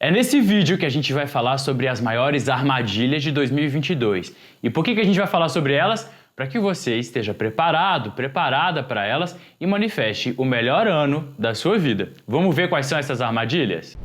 É nesse vídeo que a gente vai falar sobre as maiores armadilhas de 2022. E por que a gente vai falar sobre elas? Para que você esteja preparado, preparada para elas e manifeste o melhor ano da sua vida. Vamos ver quais são essas armadilhas?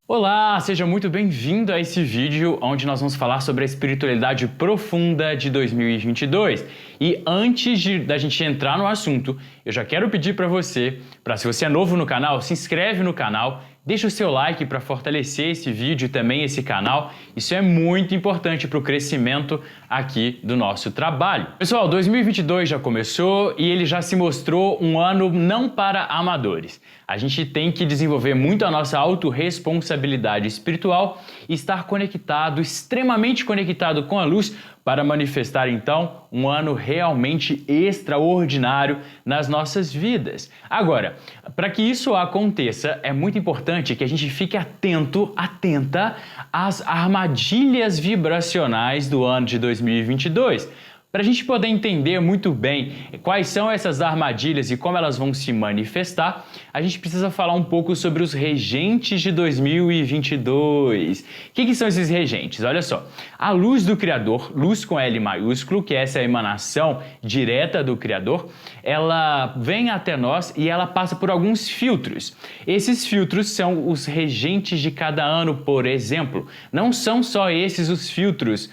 Olá, seja muito bem-vindo a esse vídeo onde nós vamos falar sobre a espiritualidade profunda de 2022. E antes da gente entrar no assunto, eu já quero pedir para você, se você é novo no canal, se inscreve no canal, deixa o seu like para fortalecer esse vídeo e também esse canal. Isso é muito importante para o crescimento aqui do nosso trabalho. Pessoal, 2022 já começou e ele já se mostrou um ano não para amadores. A gente tem que desenvolver muito a nossa autorresponsabilidade espiritual e estar conectado, extremamente conectado com a luz para manifestar então um ano realmente extraordinário nas nossas vidas. Agora, para que isso aconteça, é muito importante que a gente fique atenta às armadilhas vibracionais do ano de 2022. Para a gente poder entender muito bem quais são essas armadilhas e como elas vão se manifestar, a gente precisa falar um pouco sobre os regentes de 2022. O que são esses regentes? Olha só, a luz do Criador, luz com L maiúsculo, que essa é a emanação direta do Criador, ela vem até nós e ela passa por alguns filtros. Esses filtros são os regentes de cada ano, por exemplo. Não são só esses os filtros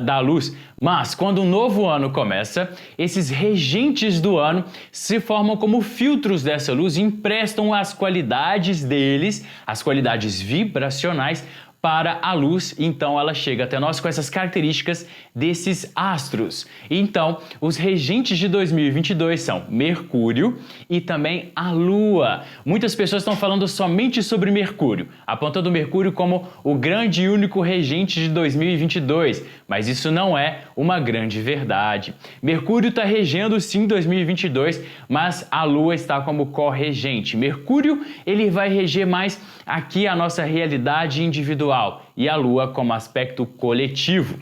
da luz, mas quando um novo ano começa, esses regentes do ano se formam como filtros dessa luz e emprestam as qualidades deles, as qualidades vibracionais, para a luz, então ela chega até nós com essas características desses astros. Então, os regentes de 2022 são Mercúrio e também a Lua. Muitas pessoas estão falando somente sobre Mercúrio, apontando Mercúrio como o grande e único regente de 2022, mas isso não é uma grande verdade. Mercúrio está regendo sim 2022, mas a Lua está como corregente. Mercúrio, ele vai reger mais aqui a nossa realidade individual e a Lua como aspecto coletivo.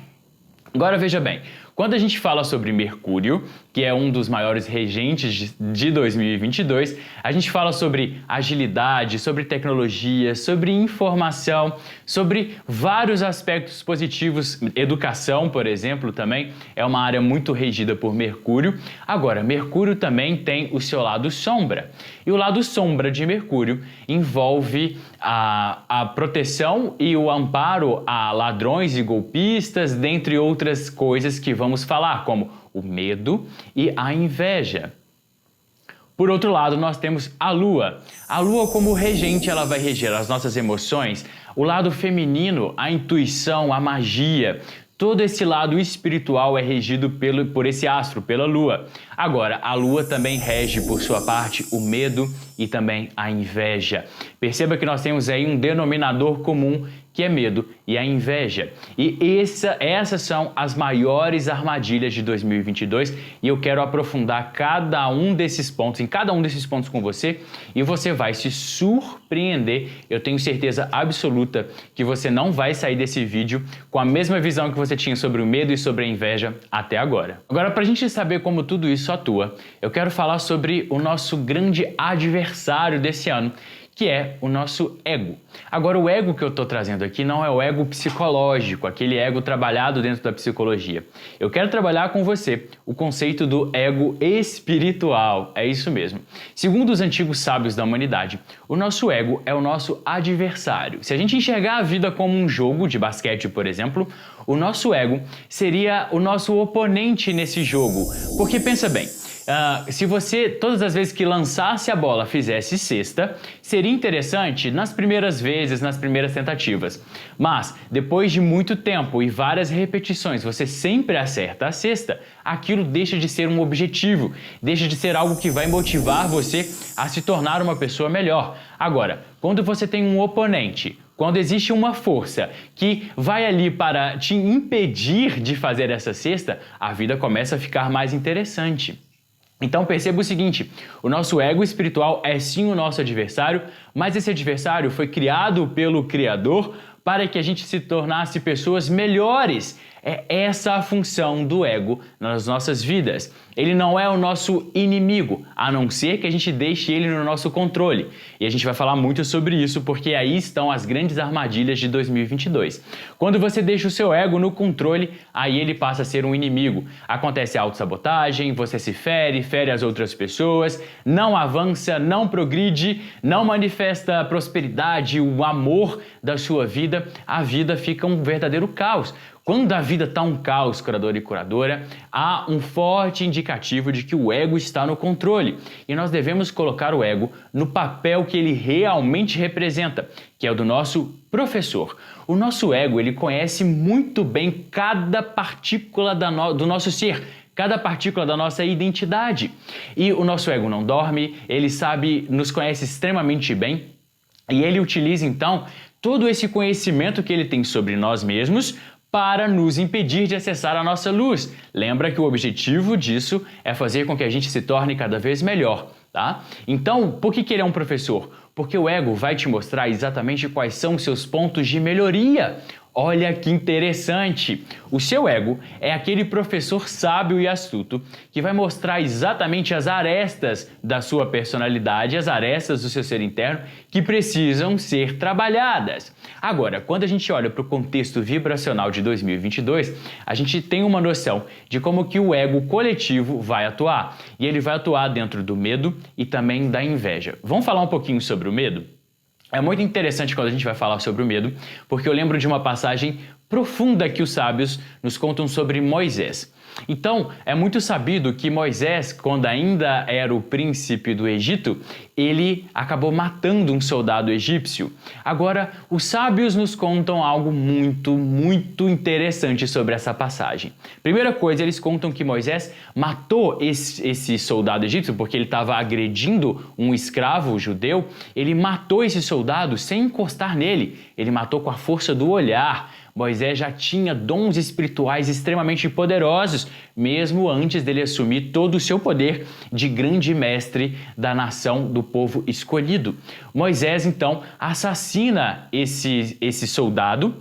Agora veja bem, quando a gente fala sobre Mercúrio, que é um dos maiores regentes de 2022, a gente fala sobre agilidade, sobre tecnologia, sobre informação, sobre vários aspectos positivos. Educação, por exemplo, também é uma área muito regida por Mercúrio. Agora, Mercúrio também tem o seu lado sombra. E o lado sombra de Mercúrio envolve a proteção e o amparo a ladrões e golpistas, dentre outras coisas que vamos falar, como o medo e a inveja. Por outro lado, nós temos a Lua. A Lua, como regente, ela vai reger as nossas emoções, o lado feminino, a intuição, a magia. Todo esse lado espiritual é regido por esse astro, pela Lua. Agora, a Lua também rege, por sua parte, o medo e também a inveja. Perceba que nós temos aí um denominador comum, que é medo e a inveja. E essas são as maiores armadilhas de 2022 e eu quero aprofundar cada um desses pontos, em cada um desses pontos com você, e você vai se surpreender. Eu tenho certeza absoluta que você não vai sair desse vídeo com a mesma visão que você tinha sobre o medo e sobre a inveja até agora. Agora, para a gente saber como tudo isso atua, eu quero falar sobre o nosso grande adversário desse ano, que é o nosso ego. Agora, o ego que eu estou trazendo aqui não é o ego psicológico, aquele ego trabalhado dentro da psicologia. Eu quero trabalhar com você o conceito do ego espiritual, é isso mesmo. Segundo os antigos sábios da humanidade, o nosso ego é o nosso adversário. Se a gente enxergar a vida como um jogo de basquete, por exemplo, o nosso ego seria o nosso oponente nesse jogo. Porque pensa bem, se você, todas as vezes que lançasse a bola, fizesse cesta, seria interessante nas primeiras vezes, nas primeiras tentativas. Mas, depois de muito tempo e várias repetições, você sempre acerta a cesta, aquilo deixa de ser um objetivo, deixa de ser algo que vai motivar você a se tornar uma pessoa melhor. Agora, quando você tem um oponente, quando existe uma força que vai ali para te impedir de fazer essa cesta, a vida começa a ficar mais interessante. Então perceba o seguinte, o nosso ego espiritual é sim o nosso adversário, mas esse adversário foi criado pelo Criador para que a gente se tornasse pessoas melhores. É essa a função do ego nas nossas vidas. Ele não é o nosso inimigo, a não ser que a gente deixe ele no nosso controle. E a gente vai falar muito sobre isso, porque aí estão as grandes armadilhas de 2022. Quando você deixa o seu ego no controle, aí ele passa a ser um inimigo. Acontece autossabotagem, você se fere as outras pessoas, não avança, não progride, não manifesta a prosperidade, o amor da sua vida. A vida fica um verdadeiro caos. Quando a vida está um caos, curador e curadora, há um forte indicativo de que o ego está no controle. E nós devemos colocar o ego no papel que ele realmente representa, que é o do nosso professor. O nosso ego, ele conhece muito bem cada partícula do nosso ser, cada partícula da nossa identidade. E o nosso ego não dorme, ele nos conhece extremamente bem, e ele utiliza então todo esse conhecimento que ele tem sobre nós mesmos para nos impedir de acessar a nossa luz. Lembra que o objetivo disso é fazer com que a gente se torne cada vez melhor, tá? Então, por que ele é um professor? Porque o ego vai te mostrar exatamente quais são os seus pontos de melhoria. Olha que interessante! O seu ego é aquele professor sábio e astuto que vai mostrar exatamente as arestas da sua personalidade, as arestas do seu ser interno que precisam ser trabalhadas. Agora, quando a gente olha para o contexto vibracional de 2022, a gente tem uma noção de como que o ego coletivo vai atuar. E ele vai atuar dentro do medo e também da inveja. Vamos falar um pouquinho sobre o medo? É muito interessante quando a gente vai falar sobre o medo, porque eu lembro de uma passagem profunda que os sábios nos contam sobre Moisés. Então, é muito sabido que Moisés, quando ainda era o príncipe do Egito, ele acabou matando um soldado egípcio. Agora, os sábios nos contam algo muito interessante sobre essa passagem. Primeira coisa, eles contam que Moisés matou esse soldado egípcio porque ele estava agredindo um escravo judeu. Ele matou esse soldado sem encostar nele, ele matou com a força do olhar. Moisés já tinha dons espirituais extremamente poderosos, mesmo antes dele assumir todo o seu poder de grande mestre da nação do povo escolhido. Moisés, então, assassina esse soldado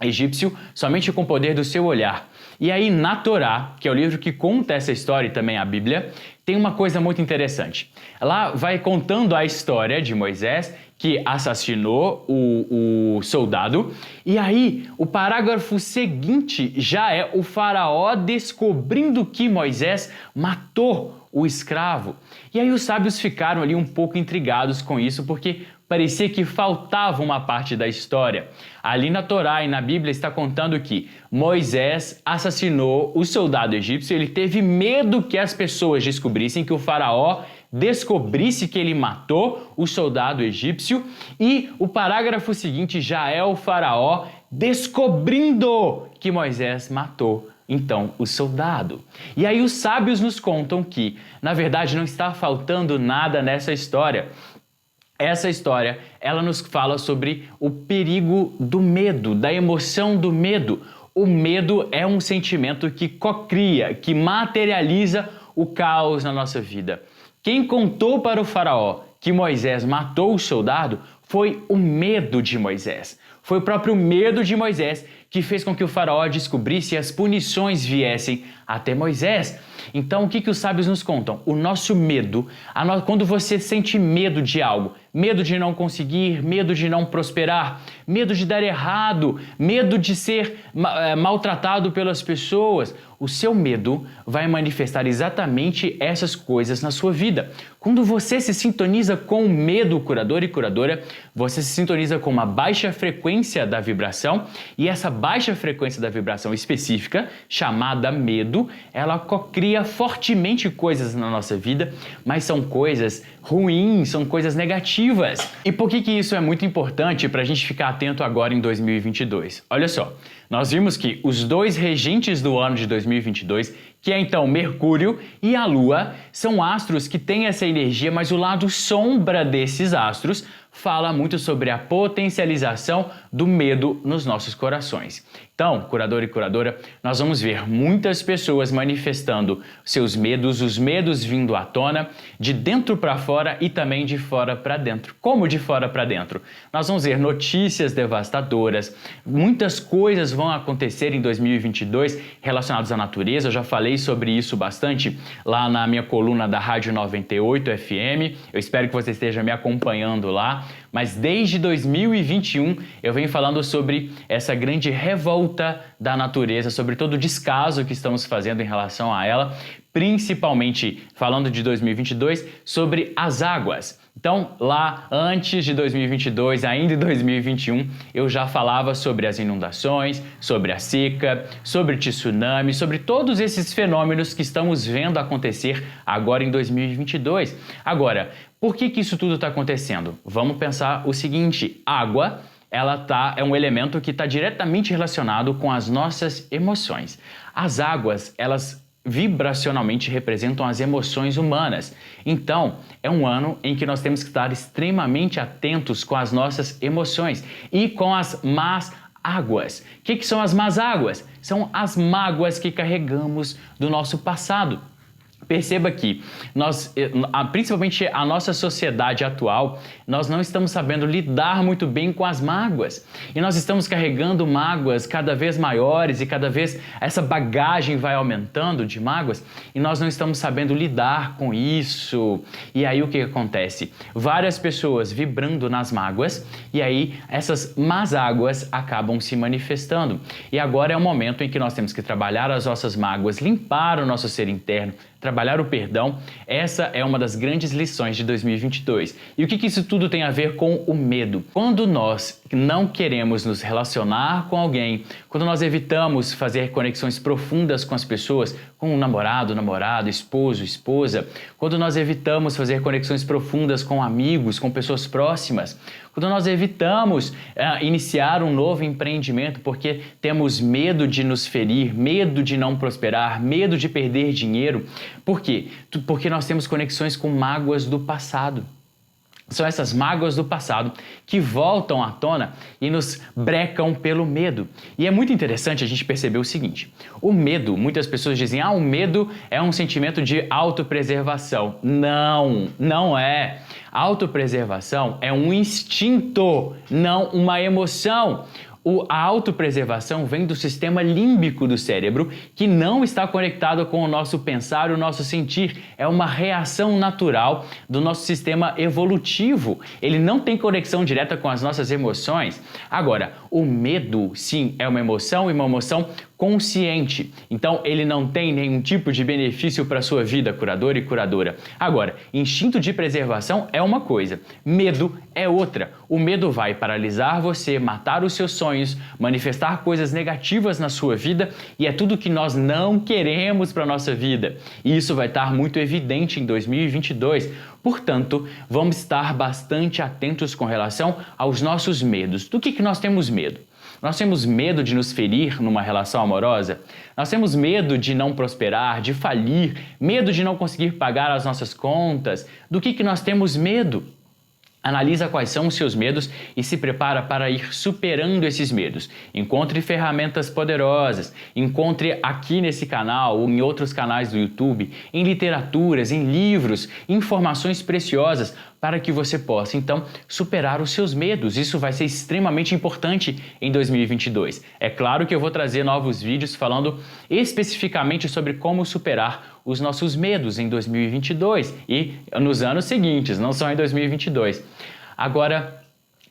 egípcio somente com o poder do seu olhar. E aí, na Torá, que é o livro que conta essa história e também a Bíblia, tem uma coisa muito interessante. Lá vai contando a história de Moisés, que assassinou o soldado, e aí o parágrafo seguinte já é o faraó descobrindo que Moisés matou o escravo. E aí os sábios ficaram ali um pouco intrigados com isso, porque parecia que faltava uma parte da história. Ali na Torá e na Bíblia está contando que Moisés assassinou o soldado egípcio, ele teve medo que as pessoas descobrissem, que o faraó descobrisse que ele matou o soldado egípcio, e o parágrafo seguinte já é o faraó descobrindo que Moisés matou então o soldado. E aí os sábios nos contam que, na verdade, não está faltando nada nessa história. Essa história, ela nos fala sobre o perigo do medo, da emoção do medo. O medo é um sentimento que cocria, que materializa o caos na nossa vida. Quem contou para o faraó que Moisés matou o soldado foi o medo de Moisés. Foi o próprio medo de Moisés que fez com que o faraó descobrisse e as punições viessem até Moisés. Então, o que os sábios nos contam? O nosso medo, quando você sente medo de algo, medo de não conseguir, medo de não prosperar, medo de dar errado, medo de ser maltratado pelas pessoas, o seu medo vai manifestar exatamente essas coisas na sua vida. Quando você se sintoniza com o medo, curador e curadora, você se sintoniza com uma baixa frequência da vibração, e essa baixa frequência da vibração específica, chamada medo, ela cocria fortemente coisas na nossa vida, mas são coisas ruins, são coisas negativas. E por que isso é muito importante para a gente ficar atento agora em 2022? Olha só, nós vimos que os dois regentes do ano de 2022, que é então Mercúrio e a Lua, são astros que têm essa energia, mas o lado sombra desses astros fala muito sobre a potencialização do medo nos nossos corações. Então, curador e curadora, nós vamos ver muitas pessoas manifestando seus medos, os medos vindo à tona, de dentro para fora e também de fora para dentro. Como de fora para dentro? Nós vamos ver notícias devastadoras, muitas coisas vão acontecer em 2022 relacionadas à natureza. Eu já falei sobre isso bastante lá na minha coluna da Rádio 98 FM. Eu espero que você esteja me acompanhando lá. Mas desde 2021 eu venho falando sobre essa grande revolta da natureza, sobre todo o descaso que estamos fazendo em relação a ela, principalmente falando de 2022 sobre as águas. Então, lá antes de 2022, ainda em 2021, eu já falava sobre as inundações, sobre a seca, sobre tsunami, sobre todos esses fenômenos que estamos vendo acontecer agora em 2022. Agora, por que isso tudo está acontecendo? Vamos pensar o seguinte: água, é um elemento que está diretamente relacionado com as nossas emoções. As águas, elas vibracionalmente representam as emoções humanas. Então, é um ano em que nós temos que estar extremamente atentos com as nossas emoções e com as más águas. O que são as más águas? São as mágoas que carregamos do nosso passado. Perceba que principalmente a nossa sociedade atual, nós não estamos sabendo lidar muito bem com as mágoas. E nós estamos carregando mágoas cada vez maiores e cada vez essa bagagem vai aumentando de mágoas e nós não estamos sabendo lidar com isso. E aí o que acontece? Várias pessoas vibrando nas mágoas e aí essas más águas acabam se manifestando. E agora é o momento em que nós temos que trabalhar as nossas mágoas, limpar o nosso ser interno, trabalhar o perdão. Essa é uma das grandes lições de 2022. E o que isso tudo tem a ver com o medo? Quando nós não queremos nos relacionar com alguém, quando nós evitamos fazer conexões profundas com as pessoas, com um namorado, namorada, esposo, esposa, quando nós evitamos fazer conexões profundas com amigos, com pessoas próximas, quando nós evitamos iniciar um novo empreendimento porque temos medo de nos ferir, medo de não prosperar, medo de perder dinheiro. Por quê? Porque nós temos conexões com mágoas do passado. São essas mágoas do passado que voltam à tona e nos brecam pelo medo. E é muito interessante a gente perceber o seguinte: o medo, muitas pessoas dizem, o medo é um sentimento de autopreservação. Não, não é. Autopreservação é um instinto, não uma emoção. A autopreservação vem do sistema límbico do cérebro, que não está conectado com o nosso pensar e o nosso sentir. É uma reação natural do nosso sistema evolutivo. Ele não tem conexão direta com as nossas emoções. Agora, o medo, sim, é uma emoção e uma emoção consciente. Então, ele não tem nenhum tipo de benefício para a sua vida, curador e curadora. Agora, instinto de preservação é uma coisa, medo é outra. O medo vai paralisar você, matar os seus sonhos, manifestar coisas negativas na sua vida e é tudo que nós não queremos para a nossa vida. E isso vai estar muito evidente em 2022. Portanto, vamos estar bastante atentos com relação aos nossos medos. Do que nós temos medo? Nós temos medo de nos ferir numa relação amorosa? Nós temos medo de não prosperar, de falir, medo de não conseguir pagar as nossas contas? Do que nós temos medo? Analisa quais são os seus medos e se prepara para ir superando esses medos. Encontre ferramentas poderosas, encontre aqui nesse canal ou em outros canais do YouTube, em literaturas, em livros, informações preciosas para que você possa, então, superar os seus medos. Isso vai ser extremamente importante em 2022. É claro que eu vou trazer novos vídeos falando especificamente sobre como superar os nossos medos em 2022 e nos anos seguintes, não só em 2022. Agora,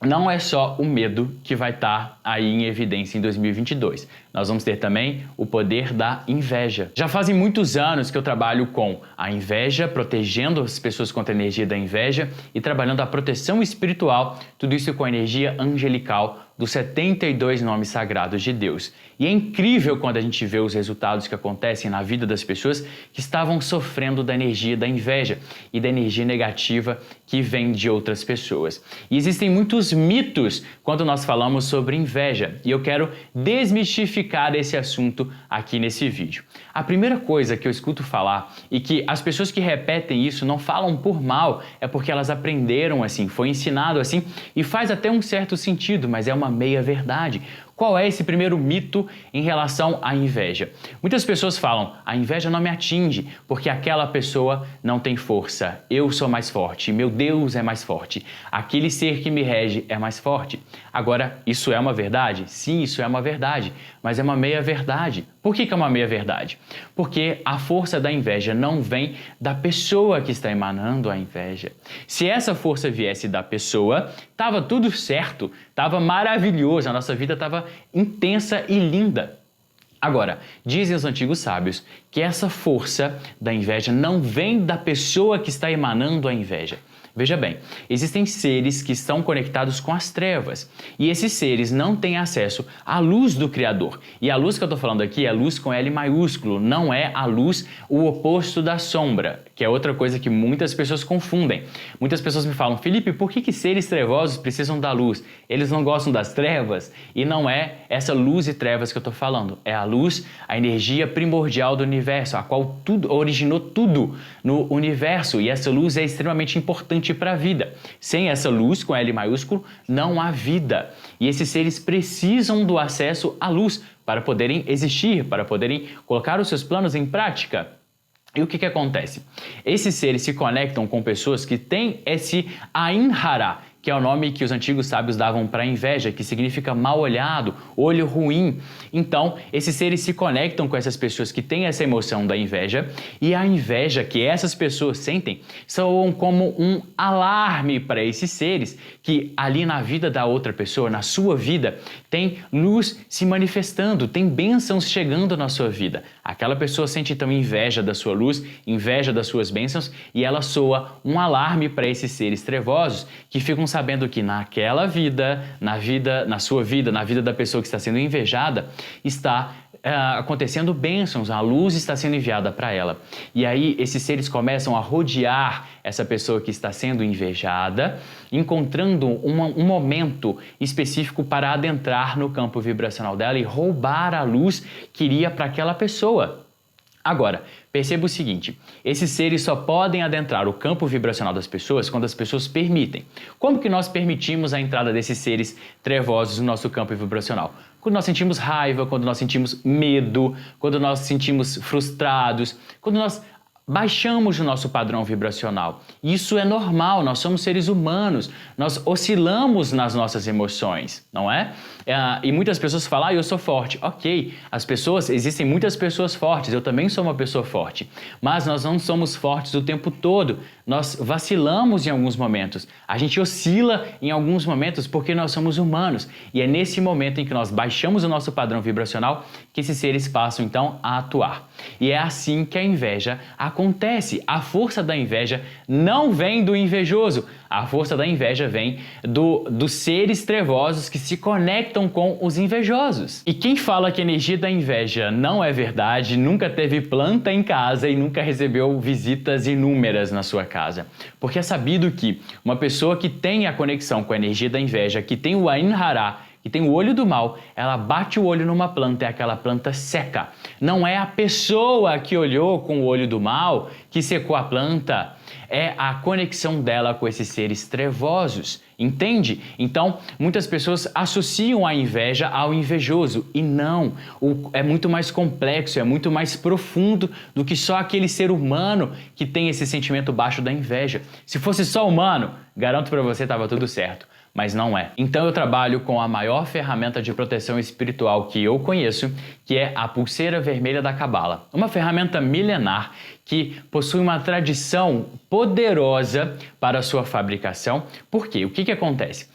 não é só o medo que vai estar aí em evidência em 2022. Nós vamos ter também o poder da inveja. Já fazem muitos anos que eu trabalho com a inveja, protegendo as pessoas contra a energia da inveja e trabalhando a proteção espiritual, tudo isso com a energia angelical dos 72 nomes sagrados de Deus. E é incrível quando a gente vê os resultados que acontecem na vida das pessoas que estavam sofrendo da energia da inveja e da energia negativa que vem de outras pessoas. E existem muitos mitos quando nós falamos sobre inveja, e eu quero desmistificar esse assunto aqui nesse vídeo. A primeira coisa que eu escuto falar, e que as pessoas que repetem isso não falam por mal, é porque elas aprenderam assim, foi ensinado assim, e faz até um certo sentido, mas é uma meia verdade. Qual é esse primeiro mito em relação à inveja? Muitas pessoas falam, a inveja não me atinge porque aquela pessoa não tem força. Eu sou mais forte, meu Deus é mais forte. Aquele ser que me rege é mais forte. Agora, isso é uma verdade? Sim, isso é uma verdade, mas é uma meia-verdade. Por que é uma meia-verdade? Porque a força da inveja não vem da pessoa que está emanando a inveja. Se essa força viesse da pessoa, estava tudo certo, estava maravilhoso, a nossa vida estava intensa e linda. Agora, dizem os antigos sábios que essa força da inveja não vem da pessoa que está emanando a inveja. Veja bem, existem seres que estão conectados com as trevas e esses seres não têm acesso à luz do Criador. E a luz que eu estou falando aqui é luz com L maiúsculo, não é a luz o oposto da sombra, que é outra coisa que muitas pessoas confundem. Muitas pessoas me falam, Felipe, por que seres trevosos precisam da luz? Eles não gostam das trevas? E não é essa luz e trevas que eu estou falando, é a luz, a energia primordial do universo, a qual originou tudo no universo e essa luz é extremamente importante para a vida. Sem essa luz, com L maiúsculo, não há vida. E esses seres precisam do acesso à luz para poderem existir, para poderem colocar os seus planos em prática. E o que acontece? Esses seres se conectam com pessoas que têm esse Ain Hara, que é o nome que os antigos sábios davam para a inveja, que significa mal olhado, olho ruim. Então, esses seres se conectam com essas pessoas que têm essa emoção da inveja, e a inveja que essas pessoas sentem soam como um alarme para esses seres, que ali na vida da outra pessoa, na sua vida, tem luz se manifestando, tem bênçãos chegando na sua vida. Aquela pessoa sente então inveja da sua luz, inveja das suas bênçãos, e ela soa um alarme para esses seres trevosos que ficam sabendo que naquela vida, na sua vida, na vida da pessoa que está sendo invejada, está acontecendo bênçãos, a luz está sendo enviada para ela. E aí esses seres começam a rodear essa pessoa que está sendo invejada, encontrando um momento específico para adentrar no campo vibracional dela e roubar a luz que iria para aquela pessoa. Agora, perceba o seguinte, esses seres só podem adentrar o campo vibracional das pessoas quando as pessoas permitem. Como que nós permitimos a entrada desses seres trevosos no nosso campo vibracional? Quando nós sentimos raiva, quando nós sentimos medo, quando nós sentimos frustrados, quando nós baixamos o nosso padrão vibracional. Isso é normal, nós somos seres humanos, nós oscilamos nas nossas emoções, não é? E muitas pessoas falam, eu sou forte. Ok, existem muitas pessoas fortes, eu também sou uma pessoa forte, mas nós não somos fortes o tempo todo, nós vacilamos em alguns momentos, a gente oscila em alguns momentos porque nós somos humanos e é nesse momento em que nós baixamos o nosso padrão vibracional que esses seres passam então a atuar. E é assim que a inveja acontece. A força da inveja não vem do invejoso, a força da inveja vem dos seres trevosos que se conectam com os invejosos. E quem fala que a energia da inveja não é verdade, nunca teve planta em casa e nunca recebeu visitas inúmeras na sua casa. Porque é sabido que uma pessoa que tem a conexão com a energia da inveja, que tem o Ain Hara, que tem o olho do mal, ela bate o olho numa planta e aquela planta seca. Não é a pessoa que olhou com o olho do mal que secou a planta, é a conexão dela com esses seres trevosos, entende? Então, muitas pessoas associam a inveja ao invejoso e não, é muito mais complexo, é muito mais profundo do que só aquele ser humano que tem esse sentimento baixo da inveja. Se fosse só humano, garanto para você estava tudo certo. Mas não é. Então eu trabalho com a maior ferramenta de proteção espiritual que eu conheço, que é a pulseira vermelha da Cabala. Uma ferramenta milenar que possui uma tradição poderosa para a sua fabricação. Por quê? O que acontece?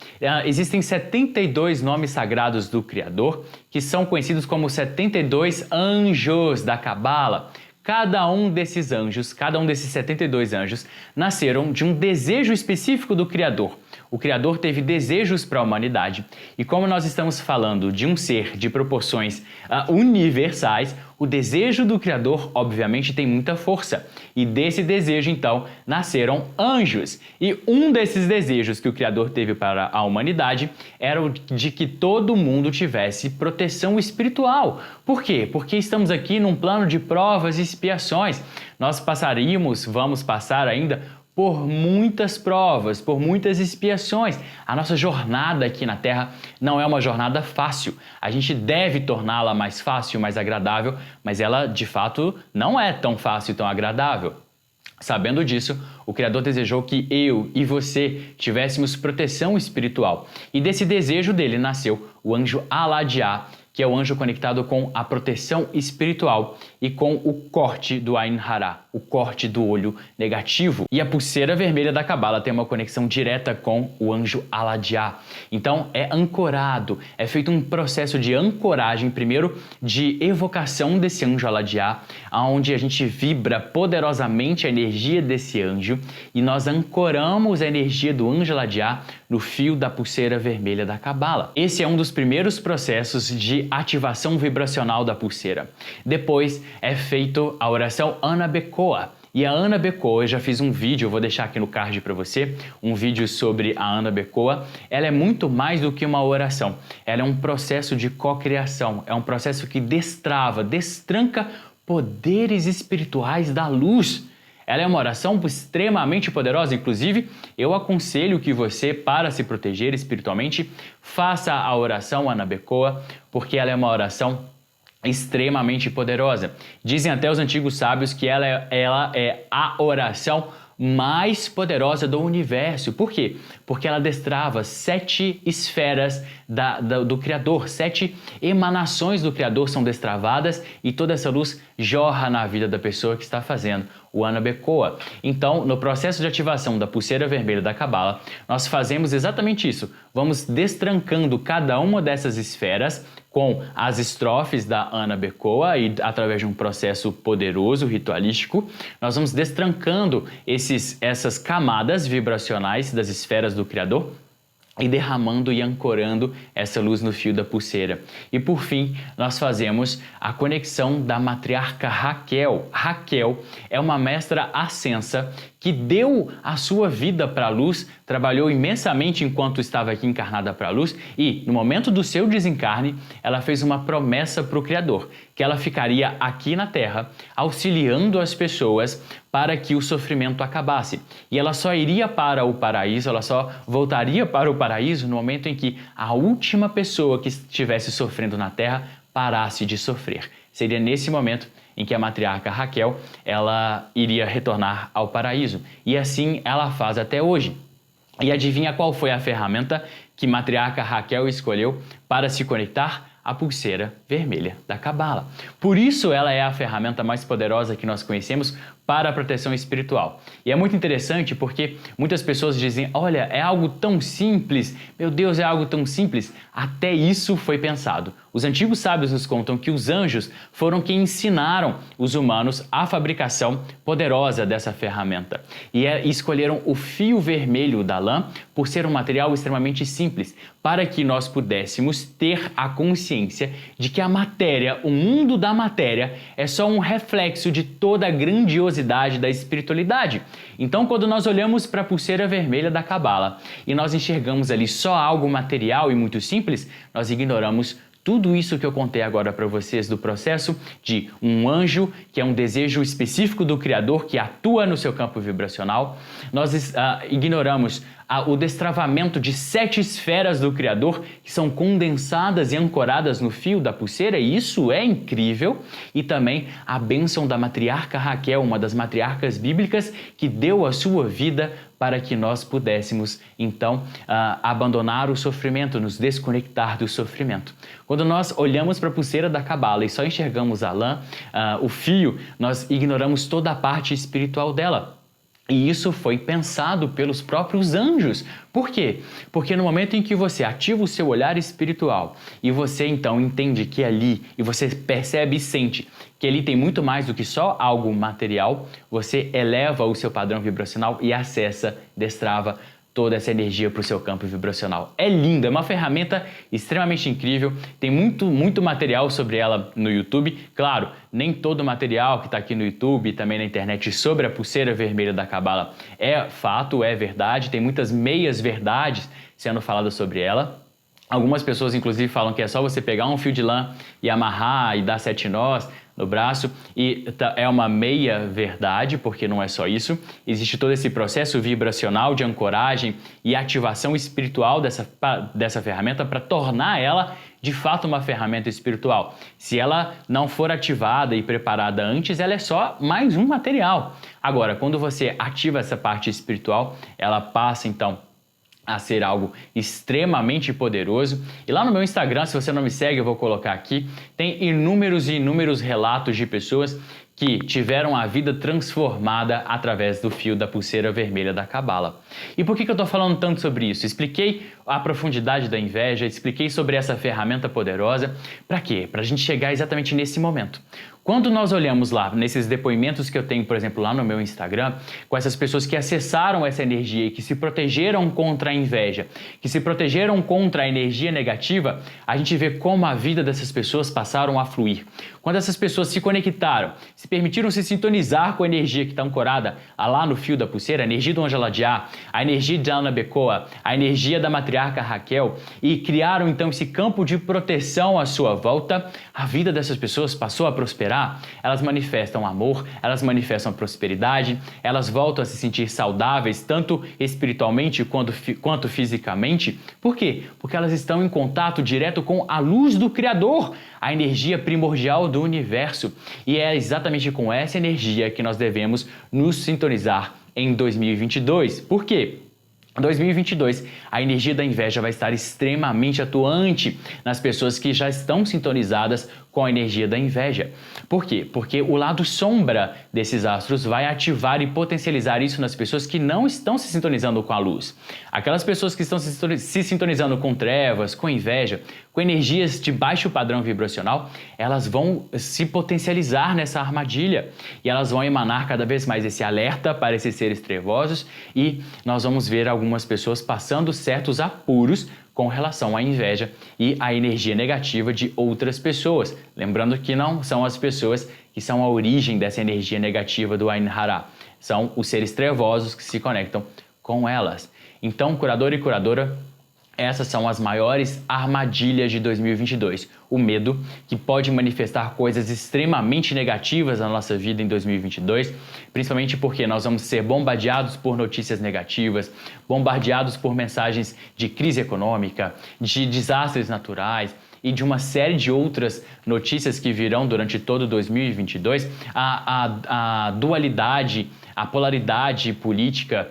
Existem 72 nomes sagrados do Criador, que são conhecidos como 72 anjos da Cabala. Cada um desses anjos, cada um desses 72 anjos, nasceram de um desejo específico do Criador. O Criador teve desejos para a humanidade e como nós estamos falando de um ser de proporções universais, o desejo do Criador obviamente tem muita força e desse desejo então nasceram anjos. E um desses desejos que o Criador teve para a humanidade era o de que todo mundo tivesse proteção espiritual. Por quê? Porque estamos aqui num plano de provas e expiações. Nós vamos passar ainda por muitas provas, por muitas expiações. A nossa jornada aqui na Terra não é uma jornada fácil. A gente deve torná-la mais fácil, mais agradável, mas ela, de fato, não é tão fácil e tão agradável. Sabendo disso, o Criador desejou que eu e você tivéssemos proteção espiritual. E desse desejo dele nasceu o anjo Aladiá, que é o anjo conectado com a proteção espiritual e com o corte do Ain Hara, o corte do olho negativo. E a pulseira vermelha da Cabala tem uma conexão direta com o anjo Aladiá. Então é ancorado, é feito um processo de ancoragem, primeiro de evocação desse anjo Aladiá, onde a gente vibra poderosamente a energia desse anjo e nós ancoramos a energia do anjo Aladiá no fio da pulseira vermelha da Cabala. Esse é um dos primeiros processos de ativação vibracional da pulseira. Depois é feito a oração Anabekoa. E a Anabekoa, eu já fiz um vídeo, eu vou deixar aqui no card para você, um vídeo sobre a Anabekoa. Ela é muito mais do que uma oração. Ela é um processo de cocriação, é um processo que destrava, destranca poderes espirituais da luz. Ela é uma oração extremamente poderosa, inclusive eu aconselho que você, para se proteger espiritualmente, faça a oração Anabekoa, porque ela é uma oração extremamente poderosa. Dizem até os antigos sábios que ela é a oração mais poderosa do universo. Por quê? Porque ela destrava 7 esferas do Criador, 7 emanações do Criador são destravadas e toda essa luz jorra na vida da pessoa que está fazendo o Anabekoa. Então, no processo de ativação da pulseira vermelha da Cabala, nós fazemos exatamente isso. Vamos destrancando cada uma dessas esferas com as estrofes da Anabekoa e através de um processo poderoso, ritualístico, nós vamos destrancando essas camadas vibracionais das esferas do Criador e derramando e ancorando essa luz no fio da pulseira. E por fim, nós fazemos a conexão da matriarca Raquel. Raquel é uma mestra ascensa que deu a sua vida para a luz, trabalhou imensamente enquanto estava aqui encarnada para a luz e, no momento do seu desencarne, ela fez uma promessa para o Criador, que ela ficaria aqui na Terra, auxiliando as pessoas para que o sofrimento acabasse. E ela só iria para o paraíso, ela só voltaria para o paraíso no momento em que a última pessoa que estivesse sofrendo na Terra parasse de sofrer. Seria nesse momento em que a matriarca Raquel ela iria retornar ao paraíso. E assim ela faz até hoje. E adivinha qual foi a ferramenta que matriarca Raquel escolheu para se conectar? A pulseira vermelha da Cabala. Por isso ela é a ferramenta mais poderosa que nós conhecemos para a proteção espiritual. E é muito interessante porque muitas pessoas dizem, olha, é algo tão simples, meu Deus, é algo tão simples. Até isso foi pensado. Os antigos sábios nos contam que os anjos foram quem ensinaram os humanos a fabricação poderosa dessa ferramenta. E escolheram o fio vermelho da lã por ser um material extremamente simples, para que nós pudéssemos ter a consciência de que a matéria, o mundo da matéria, é só um reflexo de toda a grandiosidade da espiritualidade. Então, quando nós olhamos para a pulseira vermelha da Cabala e nós enxergamos ali só algo material e muito simples, nós ignoramos tudo isso que eu contei agora para vocês do processo de um anjo, que é um desejo específico do Criador que atua no seu campo vibracional. Nós ignoramos o destravamento de 7 esferas do Criador que são condensadas e ancoradas no fio da pulseira, e isso é incrível. E também a bênção da matriarca Raquel, uma das matriarcas bíblicas que deu a sua vida para que nós pudéssemos, então, abandonar o sofrimento, nos desconectar do sofrimento. Quando nós olhamos para a pulseira da Cabala e só enxergamos a lã, o fio, nós ignoramos toda a parte espiritual dela. E isso foi pensado pelos próprios anjos. Por quê? Porque no momento em que você ativa o seu olhar espiritual e você então entende que ali, e você percebe e sente que ali tem muito mais do que só algo material, você eleva o seu padrão vibracional e acessa, destrava toda essa energia para o seu campo vibracional. É lindo, é uma ferramenta extremamente incrível, tem muito material sobre ela no YouTube. Claro, nem todo o material que está aqui no YouTube e também na internet sobre a pulseira vermelha da Cabala é fato, é verdade, tem muitas meias verdades sendo faladas sobre ela. Algumas pessoas, inclusive, falam que é só você pegar um fio de lã e amarrar e dar 7 nós. no braço, e é uma meia verdade, porque não é só isso. Existe todo esse processo vibracional de ancoragem e ativação espiritual dessa ferramenta para tornar ela de fato uma ferramenta espiritual. Se ela não for ativada e preparada antes, ela é só mais um material. Agora, quando você ativa essa parte espiritual, ela passa então a ser algo extremamente poderoso. E lá no meu Instagram, se você não me segue, eu vou colocar aqui, tem inúmeros e inúmeros relatos de pessoas que tiveram a vida transformada através do fio da pulseira vermelha da Cabala. E por que eu estou falando tanto sobre isso? Expliquei a profundidade da inveja, expliquei sobre essa ferramenta poderosa. Para quê? Para a gente chegar exatamente nesse momento. Quando nós olhamos lá, nesses depoimentos que eu tenho, por exemplo, lá no meu Instagram, com essas pessoas que acessaram essa energia e que se protegeram contra a inveja, que se protegeram contra a energia negativa, a gente vê como a vida dessas pessoas passaram a fluir. Quando essas pessoas se conectaram, se permitiram se sintonizar com a energia que está ancorada lá no fio da pulseira, a energia do Anjo Aladiá, a energia de Ana Becoa, a energia da matriarca Raquel, e criaram então esse campo de proteção à sua volta, a vida dessas pessoas passou a prosperar. Elas manifestam amor, elas manifestam prosperidade, elas voltam a se sentir saudáveis, tanto espiritualmente quanto fisicamente. Por quê? Porque elas estão em contato direto com a luz do Criador, a energia primordial do universo. E é exatamente com essa energia que nós devemos nos sintonizar em 2022. Por quê? Em 2022, a energia da inveja vai estar extremamente atuante nas pessoas que já estão sintonizadas com a energia da inveja. Por quê? Porque o lado sombra desses astros vai ativar e potencializar isso nas pessoas que não estão se sintonizando com a luz. Aquelas pessoas que estão se sintonizando com trevas, com inveja, com energias de baixo padrão vibracional, elas vão se potencializar nessa armadilha e elas vão emanar cada vez mais esse alerta para esses seres trevosos, e nós vamos ver algumas pessoas passando certos apuros com relação à inveja e à energia negativa de outras pessoas. Lembrando que não são as pessoas que são a origem dessa energia negativa do Ain Hara, são os seres trevosos que se conectam com elas. Então, curador e curadora, essas são as maiores armadilhas de 2022. O medo, que pode manifestar coisas extremamente negativas na nossa vida em 2022, principalmente porque nós vamos ser bombardeados por notícias negativas, bombardeados por mensagens de crise econômica, de desastres naturais e de uma série de outras notícias que virão durante todo 2022. A dualidade, a polaridade política,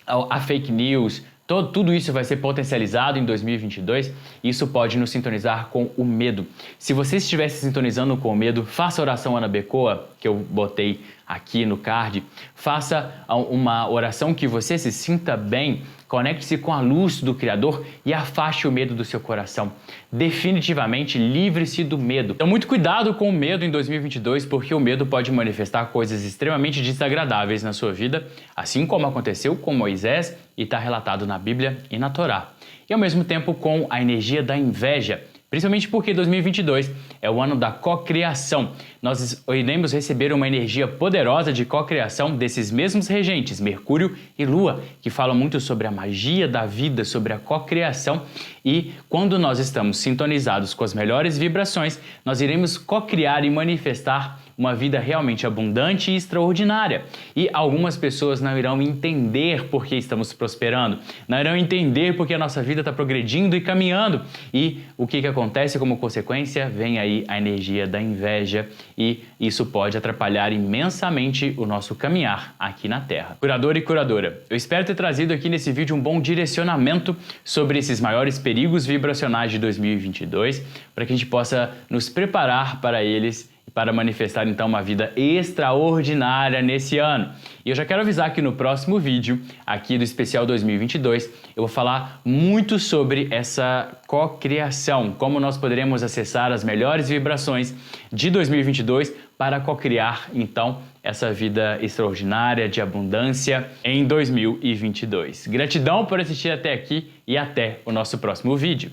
a fake news, tudo isso vai ser potencializado em 2022 e isso pode nos sintonizar com o medo. Se você estiver se sintonizando com o medo, faça a oração Ana Becoa, que eu botei aqui no card. Faça uma oração que você se sinta bem, conecte-se com a luz do Criador e afaste o medo do seu coração. Definitivamente livre-se do medo. Então, muito cuidado com o medo em 2022, porque o medo pode manifestar coisas extremamente desagradáveis na sua vida, assim como aconteceu com Moisés e está relatado na Bíblia e na Torá. E ao mesmo tempo com a energia da inveja, principalmente porque 2022 é o ano da cocriação. Nós iremos receber uma energia poderosa de cocriação desses mesmos regentes, Mercúrio e Lua, que falam muito sobre a magia da vida, sobre a cocriação. E quando nós estamos sintonizados com as melhores vibrações, nós iremos cocriar e manifestar uma vida realmente abundante e extraordinária. E algumas pessoas não irão entender por que estamos prosperando, não irão entender por que a nossa vida está progredindo e caminhando. E o que acontece como consequência? Vem aí a energia da inveja e isso pode atrapalhar imensamente o nosso caminhar aqui na Terra. Curador e curadora, eu espero ter trazido aqui nesse vídeo um bom direcionamento sobre esses maiores perigos vibracionais de 2022, para que a gente possa nos preparar para eles, para manifestar então uma vida extraordinária nesse ano. E eu já quero avisar que no próximo vídeo, aqui do especial 2022, eu vou falar muito sobre essa cocriação, como nós poderemos acessar as melhores vibrações de 2022 para cocriar então essa vida extraordinária de abundância em 2022. Gratidão por assistir até aqui e até o nosso próximo vídeo.